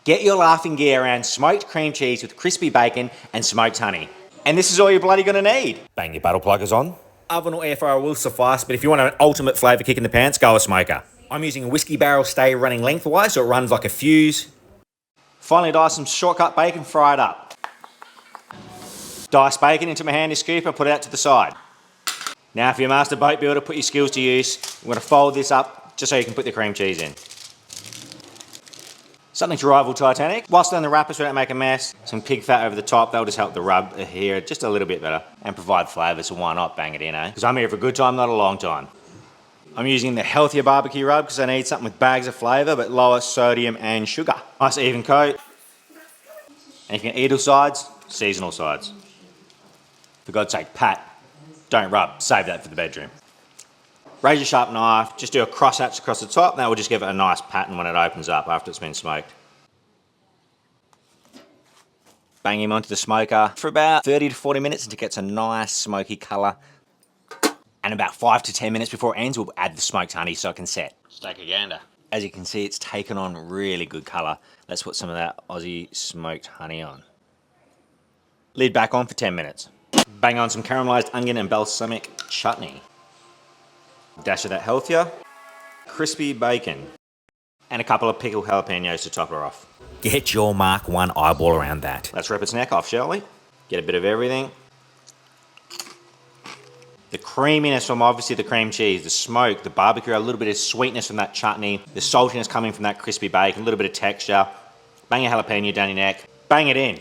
Get your laughing gear around smoked cream cheese with crispy bacon and smoked honey. And this is all you're bloody gonna need. Bang your butter pluggers on. Oven or air fryer will suffice, but if you want an ultimate flavour kick in the pants, go a smoker. I'm using a whiskey barrel stave running lengthwise so it runs like a fuse. Finally dice some shortcut bacon, fry it up. Dice bacon into my handy scooper, put it out to the side. Now for your master boat builder, put your skills to use. I'm gonna fold this up just so you can put the cream cheese in. Something to rival Titanic. Whilst on the wrapper so don't make a mess, some pig fat over the top, that'll just help the rub here just a little bit better and provide flavour, so why not bang it in, eh? Because I'm here for a good time, not a long time. I'm using the healthier barbecue rub because I need something with bags of flavour but lower sodium and sugar. Nice even coat. And if you can eat all sides, seasonal sides. For God's sake, pat, don't rub, save that for the bedroom. Razor sharp knife, just do a cross hatch across the top, and that will just give it a nice pattern when it opens up after it's been smoked. Bang him onto the smoker for about 30 to 40 minutes until it gets a nice smoky colour. And about 5 to 10 minutes before it ends, we'll add the smoked honey so it can set. Steak a gander. As you can see, it's taken on really good colour. Let's put some of that Aussie smoked honey on. Lid back on for 10 minutes. Bang on some caramelised onion and balsamic chutney. Dash of that healthier, crispy bacon, and a couple of pickled jalapeños to top her off. Get your Mark 1 eyeball around that. Let's rip its neck off, shall we? Get a bit of everything. The creaminess from obviously the cream cheese, the smoke, the barbecue, a little bit of sweetness from that chutney, the saltiness coming from that crispy bacon, a little bit of texture. Bang your jalapeno down your neck, bang it in.